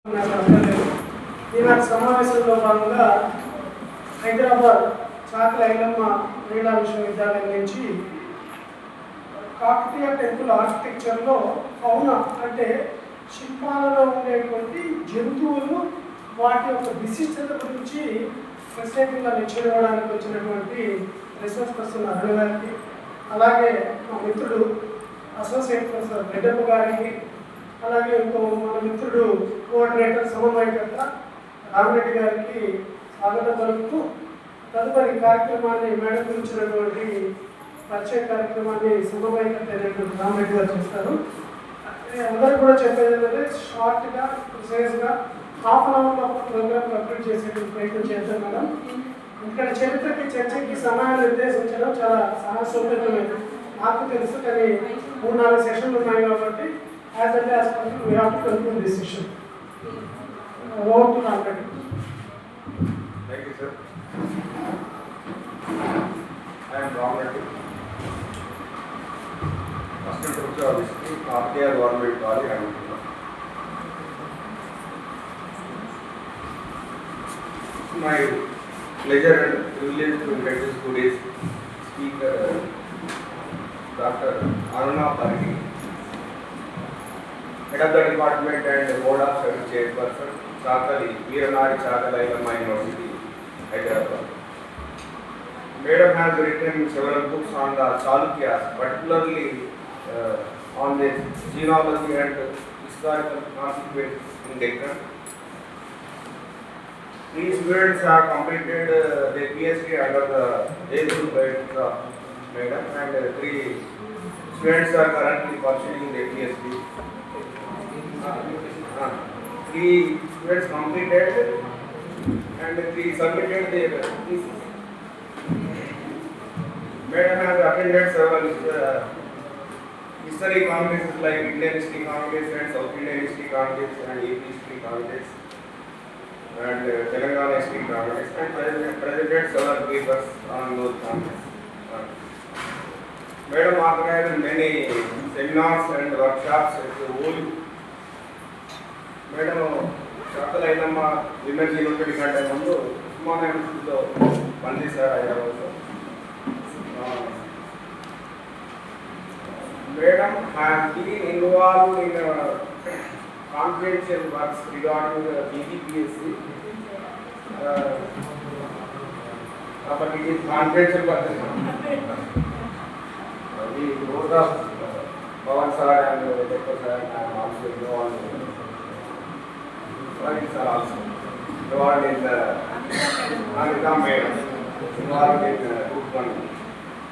ఈనాటి సమావేశంలో భాగంగా హైదరాబాద్ చాకల ఐలమ్మ మహిళా విశ్వవిద్యాలయం నుంచి కాకతీయ టెంపుల్ ఆర్కిటెక్చర్లో ఫౌన అంటే శిల్పాలలో ఉండేటువంటి జంతువులు వాటి యొక్క విశిష్టత గురించి ప్రత్యేకంగా లెక్చర్ ఇవ్వడానికి వచ్చినటువంటి రీసెర్చ్ పర్సన్ అరుణ గారికి, అలాగే మా మిత్రుడు అసోసియేట్ ప్రొఫెసర్ రెడ్డప్ప గారికి, అలాగే ఇంకో మన మిత్రుడు కోఆర్డినేటర్ సమన్వయకర్త రామరెడ్డి గారికి స్వాగతం పలుకుతూ తదుపరి కార్యక్రమాన్ని మేడం గురించినటువంటి పరిచయ కార్యక్రమాన్ని సమన్వయకర్త అయినటువంటి రామరెడ్డి గారు చేస్తారు. అందరూ కూడా చెప్పేది ఏంటంటే షార్ట్గా ప్రిసైజ్గా హాఫ్ అన్ అవర్లో ప్రోగ్రామ్ కంప్లీట్ చేసేటువంటి ప్రయత్నం చేద్దాం మేడం. ఇక్కడ చరిత్రకి చర్చకి సమయాన్ని నిర్దేశించడం చాలా సాహసోపేతమైనది. నాకు తెలుసు, కానీ 3-4 సెషన్లు ఉన్నాయి కాబట్టి as early as possible we have to conclude this session. Over to Ramred. Thank you, sir. I am Ramred. Assistant Professor of History, Kakathiya Government College, Aruna. It's my pleasure and privilege to introduce today's speaker, Dr. Aruna Parigi, Head of the Department and Board of Service Chairperson, Chakali, Veeranari Chakala Ilamma University, Hyderabad. Madam has written several books on the Chalukyas, particularly on the genealogy and historical consequences in Deccan. 3 students have completed their PhD under the age guidance of Madam, and 3 students are currently pursuing their PhD. 3 students completed and 3 submitted their thesis. Madam has attended several history congresses like Indian History Congress and South Indian History Congress and AP History Congress and Telangana History Congress, and presented several papers on those congresses. Madam organized many seminars and workshops at the whole. Madam Chakala Ilamma Women's University కంటే ముందు ఉస్మానియా యూనివర్సిటీలో పనిచేశారు హైదరాబాద్లో. Madam has been involved in confidential works regarding the BBPSC. But it is confidential work. We both of Pawan sir and Dr. sir are also involved. Sorry sir also involved in the Anita Madam involved in group 1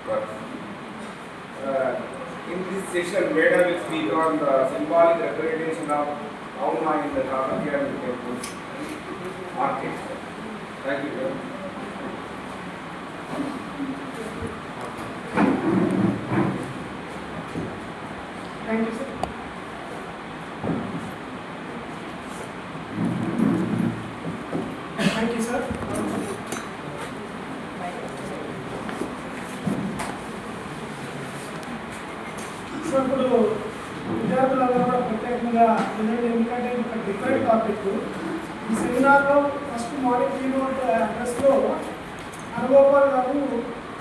work. In this session, Madam will speak on the symbolic representation of Aruna in the Kakathiya temple architecture. Thank you, sir. Thank you, sir. Thank you, sir. So ఇప్పుడు విద్యార్థులందరూ కూడా ప్రత్యేకంగా వినండి, ఎందుకంటే ఇది ఒక different topic. ఈ సెమినార్లో first morning keynote అడ్రస్లో అనుగోపాల్ గారు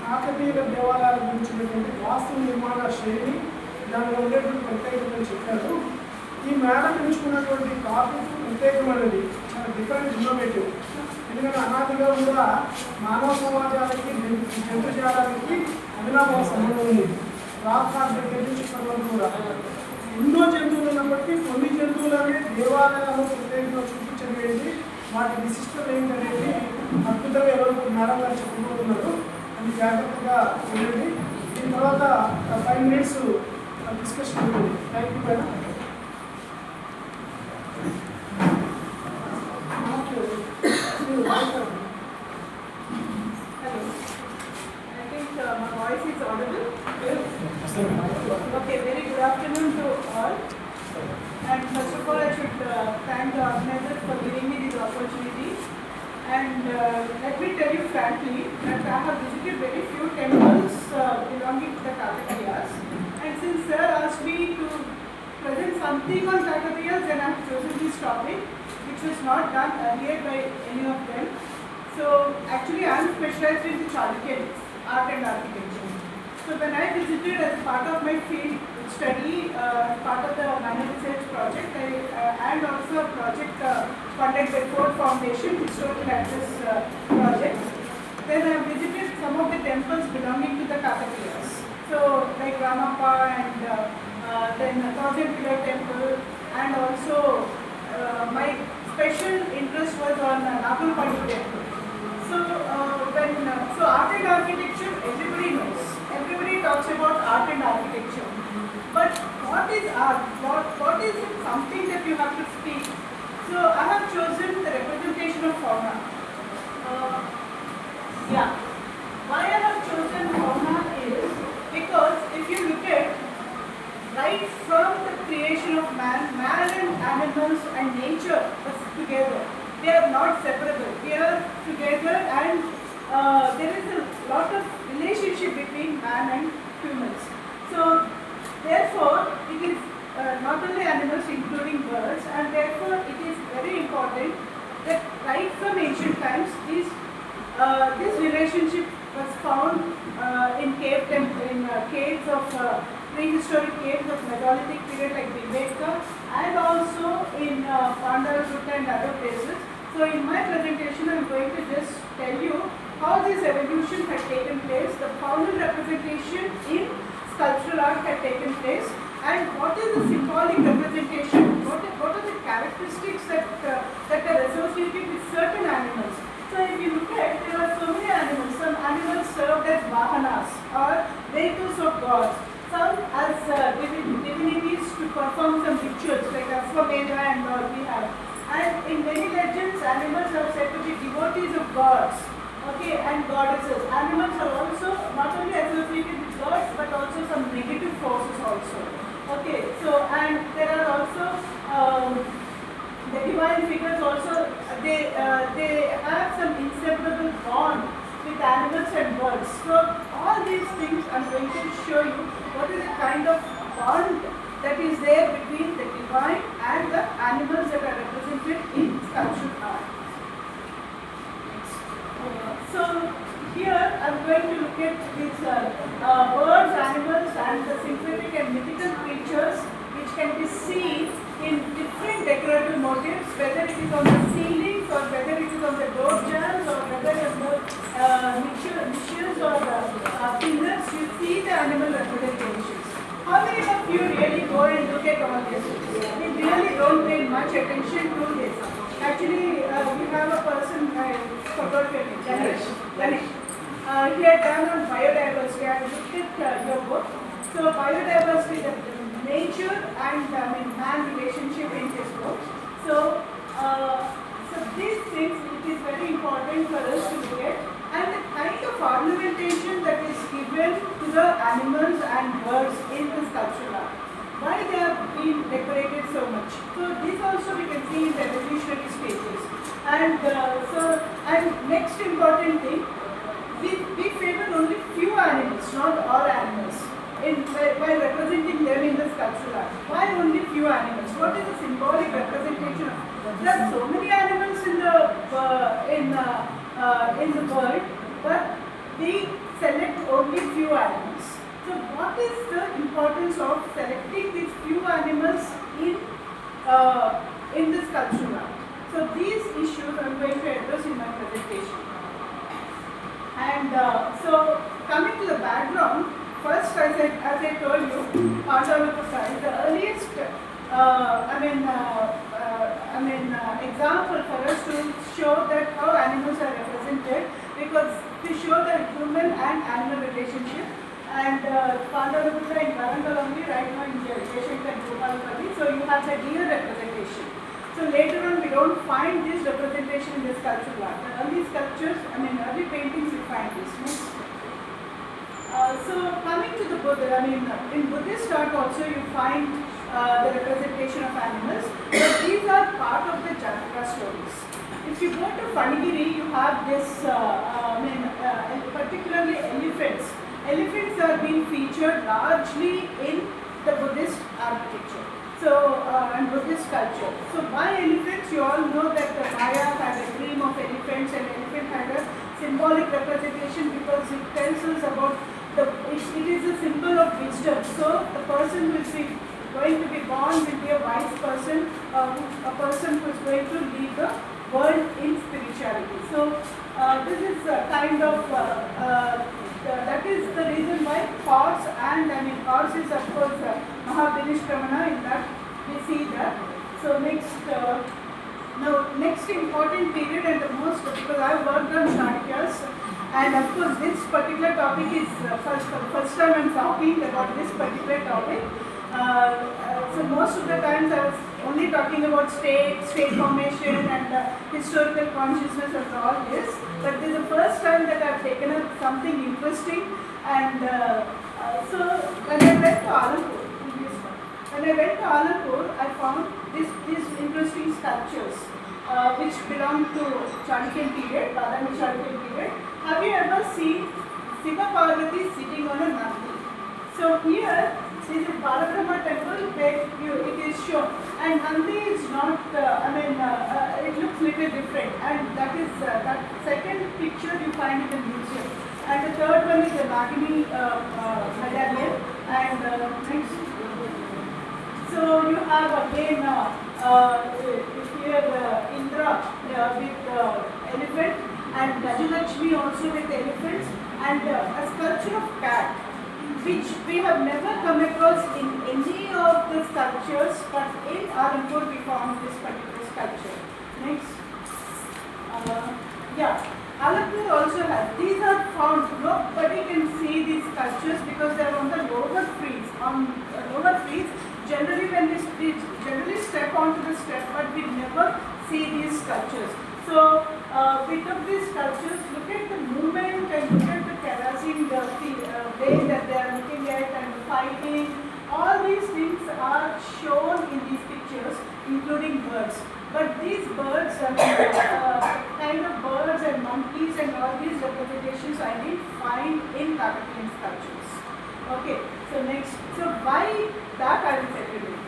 కాకతీయుల దేవాలయాల గురించినటువంటి వాస్తు నిర్మాణ శైలి, దానిలో ఉండేటువంటి ప్రత్యేకతలు చెప్పారు. ఈ మేడం ఎంచుకున్నటువంటి టాపిక్ ప్రత్యేకమైనది, చాలా డిఫరెంట్, ఇన్నోవేటివ్. ఎందుకంటే అనాదిగా కూడా మానవ సమాజానికి జంతుజాలానికి అవినాభావ సంబంధం ఉంది. రాత్రాల దగ్గర నుంచి ఇప్పటి వరకు కూడా ఎన్నో జంతువులు ఉన్నప్పటికీ కొన్ని జంతువులనే దేవాలయాలను ప్రత్యేకంగా చూపించడం ఏంటి, వాటి విశిష్టత ఏంటనేది అద్భుతంగా ఎవరు మేడం గారు చెప్పుకుంటున్నారు. అది జాగ్రత్తగా వినండి. దీని తర్వాత 5 minutes డిస్కషన్ ఉంటుంది. Thank you madam. My voice is audible. Okay, very good afternoon to all. And first of all, I should thank the organizers for giving me this opportunity. And let me tell you frankly that I have visited very few temples belonging to the Kakathiyas. And since sir asked me to present something on Kakathiyas, then I have chosen this topic. which was not done earlier by any of them. So actually I am specialized in the Chalukya art and architecture. So when I visited as part of my field study, part of the minor research project, and also a project funded by Ford Foundation, historical access project, then I visited some of the temples belonging to the Kakathiyas. So like Ramappa and then Thousand Pillar Temple, and also my special interest was on Nagalpandi Temple. So so art and architecture, everybody knows. Everybody talks about art and architecture. But what is art? What is something that you have to speak? So I have chosen the representation of fauna. Why I have chosen fauna is because if you look at right from the creation of man and animals and nature was together. They are not separable. They are together, and there is a lot of relationship between man and humans. So therefore, it is not only animals including birds, and therefore it is very important that right from ancient times this relationship was found in caves of prehistoric caves of megalithic period like Viveka, and also in Pandharaputta and other places. So in my presentation I am going to just tell you how this evolution had taken place, the faunal representation in sculptural art had taken place, and what is the symbolic representation, what are the characteristics that are associated with certain animals. So if you look at, there are so many animals. Some animals served as vahanas or vehicles of gods, some as divinities to perform some rituals like Ashwamedha and all we have. And in many legends, animals are said to be devotees of gods, okay, and goddesses. Animals are also not only associated with gods but also some negative forces also. Okay, so and there are also the divine figures also. They have some inseparable bond with animals and birds. So all these things I'm going to show you what is the kind of bond that is there between the divine and the animals that are represented in sculptural art. So here I'm going to look at these birds, animals and the sympathetic and mythical creatures which can be seen in different decorative motifs, whether it is on the ceilings or whether it is on the door jambs or whether it is on the niches or pillars. You see the animal representations. How many of you really go and look at all this? We really don't pay much attention to this. Actually, we have a person, I forgot your name, Ganesh. He had done on biodiversity. I looked at your book. So biodiversity, the nature and man relationship in his book. So these things, it is very important for us to look at. And the kind of ornamentation that is given to the animals and birds in the sculptural art. Why they are being decorated so much. So this also we can see in the evolutionary stages. And and next important thing, we favor only few animals, not all animals, by representing them in the sculptural art. Why only few animals? What is the symbolic representation of? There are so many animals in the world, but we select only few animals. So what is the importance of selecting these few animals in the sculptural art? So these issues I am going to address in my presentation. And so coming to the background, first as I told you, Pandharaputta is the earliest example for us to show that how animals are represented, because to show the human and animal relationship. And Pandharaputta in Warangal only, right now in Yeshant and Gopalpati, so you have the deer representation. So later on we don't find this representation in the sculptural art. The early sculptures, early paintings we find this. Next. So coming to the Buddha, in Buddhist art also you find the representation of animals, but these are part of the Jataka stories. If you go to Panigiri, you have this, particularly elephants. Elephants are being featured largely in the Buddhist architecture. So, and Buddhist culture. So why elephants? You all know that representation because it tells us about it is a symbol of wisdom. So the person will be going to be born will be a wise person, a person who is going to lead the world in spirituality. So this is kind of that is the reason why horse and horse is of course Mahabinishramana in that we see that. So next important period and the most, because I have worked on Chalukyas, and of course this particular topic is first time I am talking about this particular topic. So most of the times I was only talking about state formation and historical consciousness and all this, but this is the first time that I have taken up something interesting. And so when I went to Alappur, I found these interesting sculptures which belong to Chalukyan period, Badami Chalukyan period. Have you ever seen Shiva Parvati sitting on a Nandi? So here, this is Balabrahma temple where it is shown, and Nandi is not, it looks little different, and that is that second picture you find in the museum, and the third one is the Nagini medallion, and next. So you have again here Indra with elephant, and Gajalakshmi also with elephants, and a sculpture of cat, which we have never come across in any of the sculptures, but in Alappur we found this particular sculpture. Next. Alappur also has, these are found, nobody can see these sculptures because they are on the lower frieze. On lower frieze, generally when we generally step onto the step, but we never see these sculptures. So we took these sculptures, look at the movement and look at the kerosene, the way that they are looking at and fighting. All these things are shown in these pictures, including birds. But these birds, kind of birds and monkeys and all these representations I didn't find in Kakathiyan sculptures. Okay, so next. So why that I will tell you later.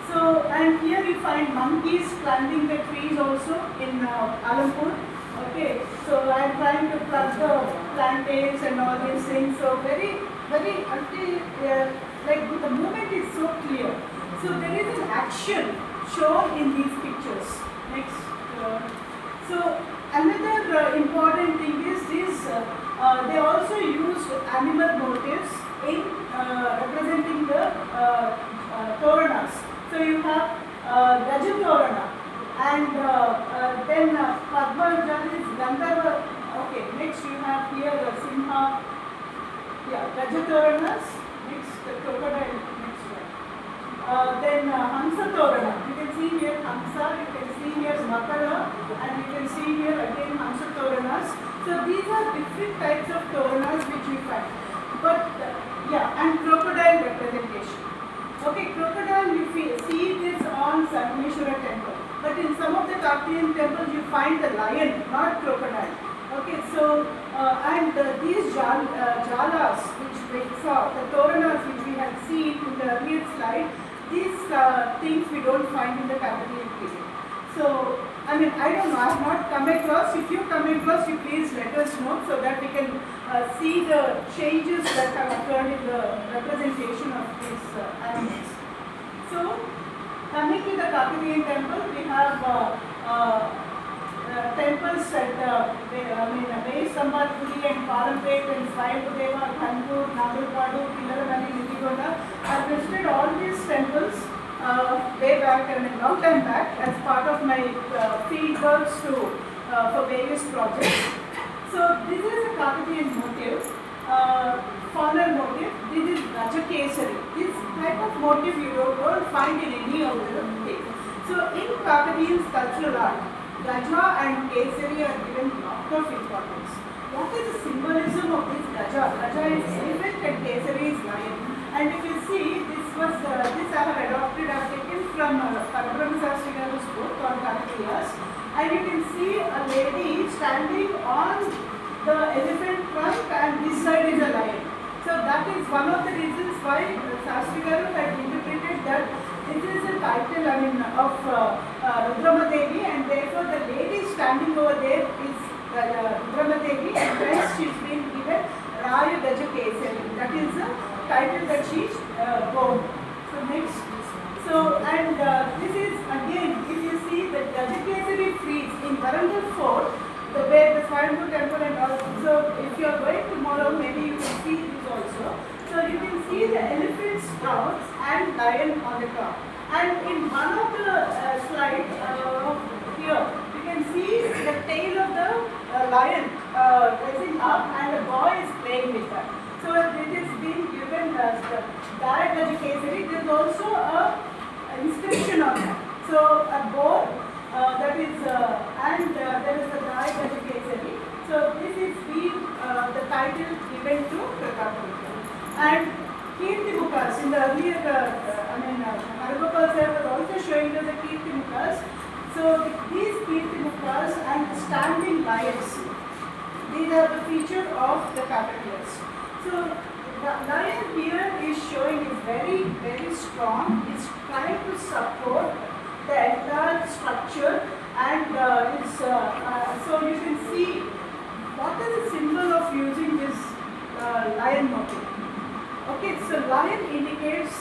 So, and here you find monkeys climbing the trees also in Alappur. Okay, so I am trying to plug the plantains and all these things. So very, very like the movement is so clear. So there is an action shown in these pictures. Next. So another important thing is this. They also used animal motifs in representing the Toranas. So you have Gaja Torana, and then Padma is Gandharva. Okay, next you have here Simha, Gaja Toranas, next the crocodile, next one. Then Hamsa Torana, you can see here Hamsa, you can see here Makara, and you can see here again Hamsa Toranas. So these are different types of Toranas which we find. But and crocodile representation. Okay, crocodile you see this on Sarvameshwara temple, but in some of the Kakathiyan temples you find the lion, not crocodile. Okay, so and these jalas which we saw, the toranas which we had seen in the earlier slide, these things we don't find in the Kakathiyan period. So I don't know, I have not come across. If you come across, you please let us know so that we can see the changes that have occurred in the representation of these animals. So, coming to the Kakathiyan temple, we have temples at Bay Sambalpuri and Palampet and Swayambudeva, Thanpur, Nagurpadu, Pillaravali, Nitigonda. I have visited all these temples way back and a long time back as part of my field works for various projects. So this is a Kakathiyan motif, faunal motif. This is Gaja Kesari. This type of motif you don't find in any of the things. So in Kakathiyan sculptural art, Gaja and Kesari are given lot of importance. What is the symbolism of this Gaja? Gaja is elephant and Kesari is lion. And if you see, this I have adopted, I have taken from Parabrahma Sastri Garu's book on Kakathiyas. And you can see a lady standing on the elephant trunk and this side is a lion. So that is one of the reasons why Sastri Garu had interpreted that this is a title of Rudrama Devi, and therefore the lady standing over there is Rudrama Devi, and hence Swayambhu temple and all. So if you are going tomorrow, maybe you can see this also. So you can see the elephant's trunks and lion on the top. And in one of the slides here, you can see the tail of the lion rising up and the boy is playing with that. So it is being given as the Daya Kesari. There is also an inscription on that. So a board that is, and there is a Daya Kesari. So this is being the title given to Kakathiya. And Kirti Mukas, in the earlier, Harugopal sir was also showing us the Kirti Mukas. So these Kirti Mukas and standing lions, these are the feature of the Kakathiyas. So the lion here is showing is very, very strong. It's trying to support the entire structure and so you can see what is the symbol of using this lion motif. Okay, so lion indicates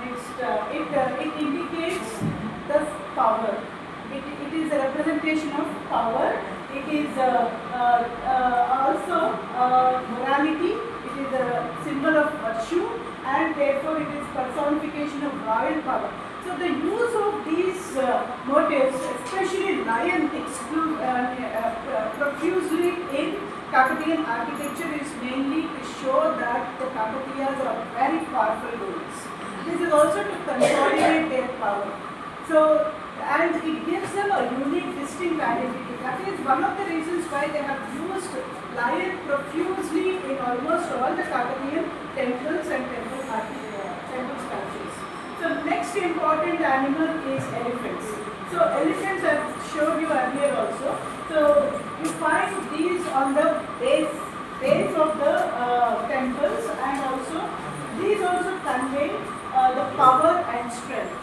it indicates the power. It is a representation of power. It is also morality. It is a symbol of virtue, and therefore it is personification of royal power. So the use of these motifs, especially lion, profusely in Kakatiyan architecture is mainly to show that the Kakathiyas are very powerful rulers. This is also to consolidate their power. So, and it gives them a unique, distinct identity. That is one of the reasons why they have used lion profusely in almost all the Kakatiyan temples and temple sculptures. So, next important animal is elephants. So, elephants I showed you earlier also. So, you find these on the base of the temples, and also these also convey the power and strength.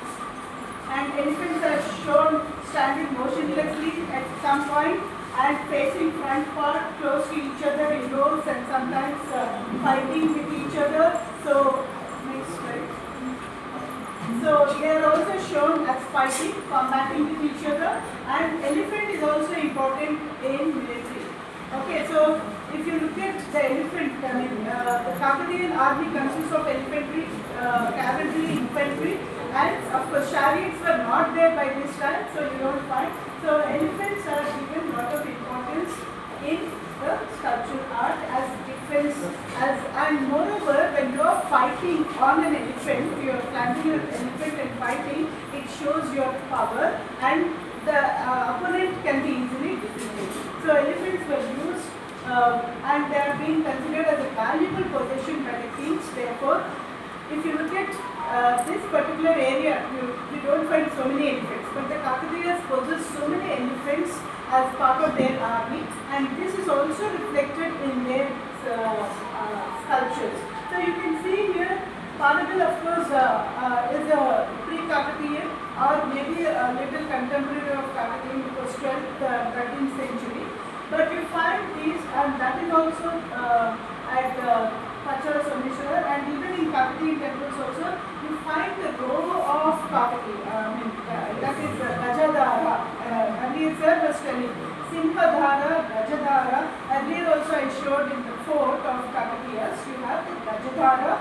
And elephants are shown standing motionlessly at some point and facing front part close to each other in rows and sometimes fighting with each other. So, next slide. So, they are also shown as fighting, combating with each other, and elephant is also important in military. Okay, so if you look at the elephant, the Kakatiyan army consists of infantry, cavalry, infantry, and of course chariots were not there by this time, so you don't find. So elephants are given a lot of importance in the sculptural art as defense, and moreover when you are fighting on an elephant, you are climbing an elephant and fighting, it shows your power and the opponent can be easily defeated. So elephants were used and they are being considered as a valuable possession by the kings. Therefore, if you look at this particular area, you don't find so many elephants, but the Kakatiyas possess so many elephants as part of their army, and this is also reflected in their sculptures. So you can see here, Panagal of course is a pre-Kakatiyan or maybe a little contemporary of Kakatiyan because 12th, 13th century. But you find these, and that is also at Pachara Someshwara, and even in Kakatiyan temples also, you find the row of Kakatiya, that is Gajadara. Earlier sir was telling Simhadhara, Gajadara. Earlier also I showed in the fort of Kakatiyas, you have the Gajadara.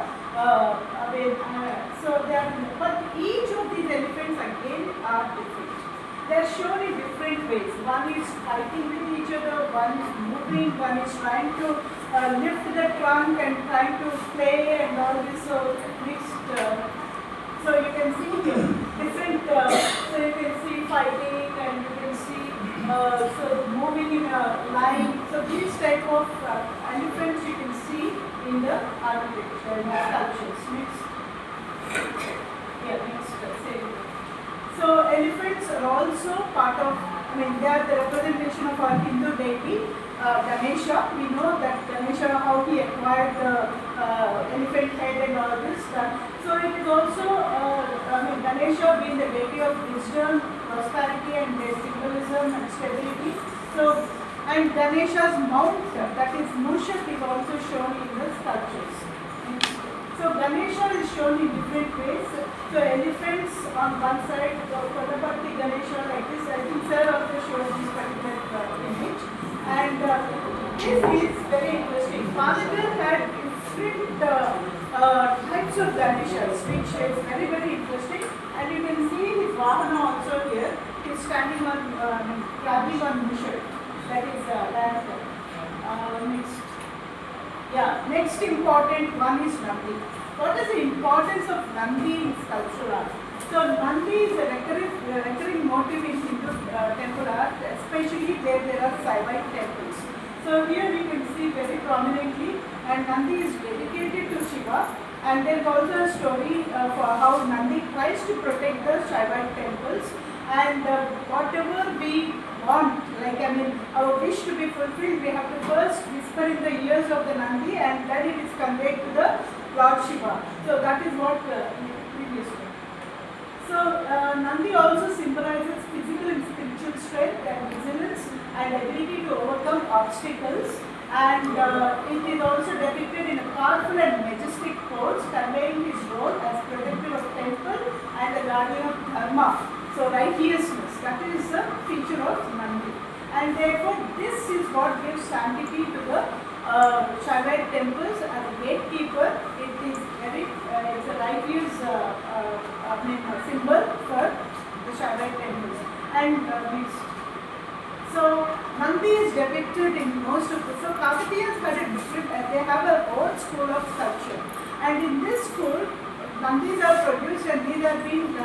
So they are, but each of these elephants again are different. They are shown in different ways. One is fighting with each other, one is moving, one is trying to lift the trunk and trying to play and all this. So mixed. So you can see here different. So you can see fighting and you can see so moving in a line. So these type of elephants you can see in the architecture, in the sculptures. Next. Yeah, next. So elephants are also part of, they are the representation of our Hindu deity, Ganesha. We know that Ganesha, how he acquired the elephant head and all this stuff. So it is also, Ganesha being the deity of wisdom, prosperity and their symbolism and stability. So, and Ganesha's mount, that is Mushak, is also shown in the sculptures. So Ganesha is shown in different ways. So elephants on one side, the Kodapatti Ganesha like this. I think sir also showed this particular image. And this is very interesting. Father had different types of Ganeshas, which is very, very interesting. And you can see his Vahana also here. He's standing on, traveling on Mushak. That is that. Next. Yeah, next important one is Nandi. What is the importance of Nandi in sculptural art? So Nandi is a recurring motif in Hindu temple art, especially where there are Saivite temples. So here we can see very prominently, and Nandi is dedicated to Shiva. And there is also a story for how Nandi tries to protect the Saivite temples. And whatever we want, like our wish to be fulfilled, we have to first whisper in the ears of the Nandi, and then it is conveyed to the Lord Shiva. So that is what we used to. So Nandi also symbolizes physical and spiritual strength and resilience and ability to overcome obstacles. And it is also depicted in a powerful and majestic pose, conveying his role as protector of temple and the guardian of dharma. So righteousness, that is the feature of Nandi. And therefore this is what gives sanctity to the Shaivite temples. As a gatekeeper, it is very, it's a righteous symbol for the Shaivite temples. And so Nandi is depicted in most of the, so Kakathiyas had a different, they have a old school of sculpture. And in this school, Nandis are produced and these are being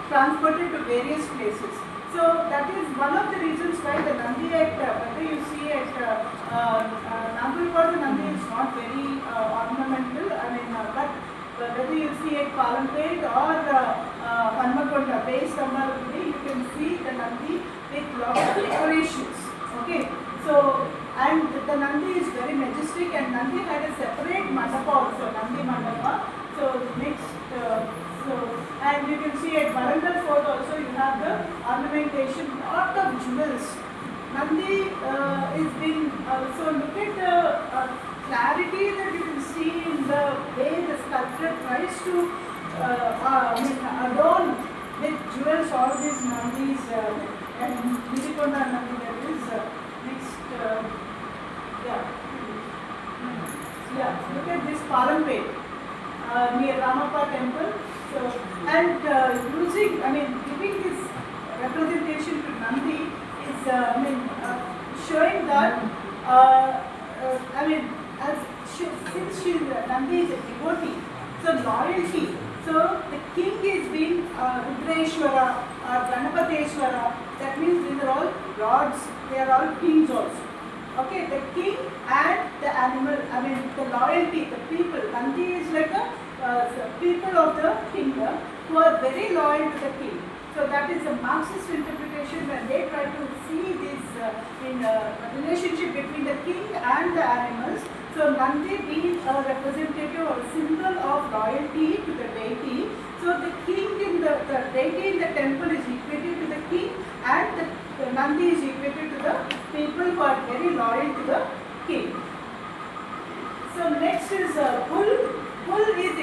transported to various places. So that is one of the reasons why the Nandi at, whether you see at Nandurpadu, Nandi is not very ornamental, but whether you see at Palampet or Hanmakonda, base Kamalagudi, you can see the Nandi with lots of decorations. Okay, so and the Nandi is very majestic, and Nandi had a separate mandapa also, Nandi mandapa. So next, and you can see at Varangal Fort also you have the ornamentation, lot of jewels. Nandi is been, so look at the clarity that you can see in the way the sculptor tries to adorn with jewels all these Nandis and Vijayakonda Nandi, that is next, look at this Palampet near Ramappa temple. So, and using, giving this representation to Nandi is, showing that, since Nandi is a devotee, so loyalty. So the king is being Rudraeshwara or Ganapateshwara. That means these are all gods. They are all kings also. Okay, the king and the animal. The loyalty, the people. Nandi is like a people of the kingdom who are very loyal to the king. So that is a Marxist interpretation when they try to see this in relationship between the king and the animals. So Nandi being a representative or a symbol of loyalty to the deity. So the king in the deity in the temple is equated to the king, and the Nandi is equated to the people who are very loyal to the king. So next is bull. Bull is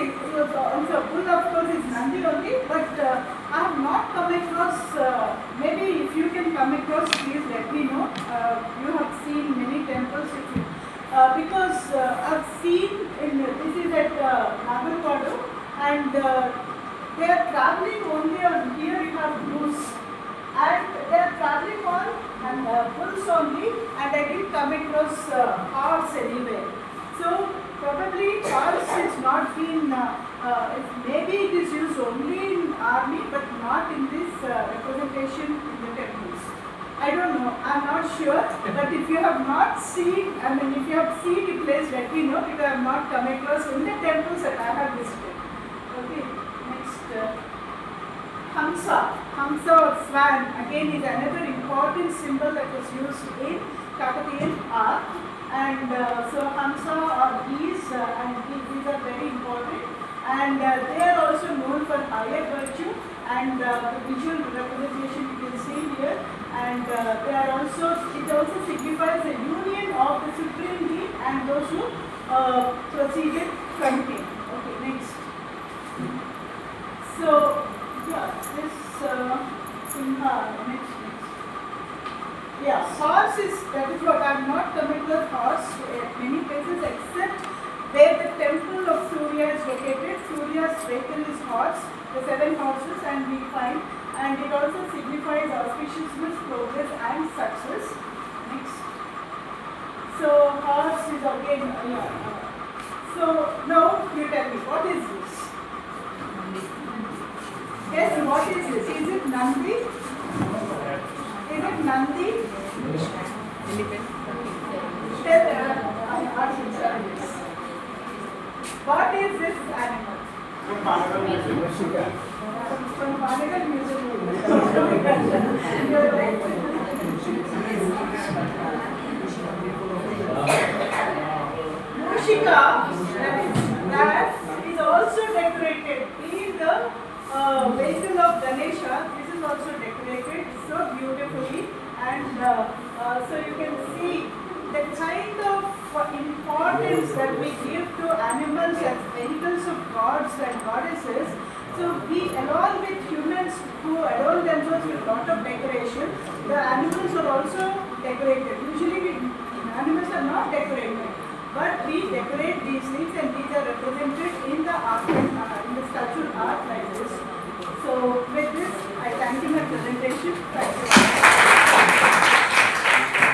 also, bull of course is Nandi only, but I have not come across, maybe if you can come across, please let me know. You have seen many temples, because I've seen, this is at Nagarpadu, and they are travelling only on, here you have bulls, and they are travelling on bulls only, and I didn't come across horse anywhere. So probably horse is not been, maybe it is used only in army, but not in this representation in the temples. I don't know, I am not sure, but if you have not seen, if you have seen it, please let me know, because I have not come across in the temples that I have visited. Okay, next, Hamsa or swan, again is another important symbol that was used in Kakathiyan art. And so Hamsa or geese, and these are very important, and they are also known for higher virtue, and the visual representation you can see here, and they are also, it also signifies the union of the supreme being and those who proceeded from him. Okay, next. So yeah, this Simha, next. Yeah, horse is, that is what I am not coming to horse at many places except where the temple of Surya is located. Surya's vehicle is horse, the 7 horses, and we find, and it also signifies auspiciousness, progress and success. Next. So horse is again, so now you tell me, what is this? Yes, what is this? Is it Nandi? Is it Nandi? What is this animal? From Panagal Museum. You're right. Mushika, that is also decorated in the vehicle of Ganesha. This is also decorated so beautifully, and so you can see the kind of importance that we give to animals as vehicles of gods and goddesses. So we, along with humans who adorn themselves with a lot of decoration, the animals are also decorated. Usually animals are not decorated, but we decorate these things, and these are represented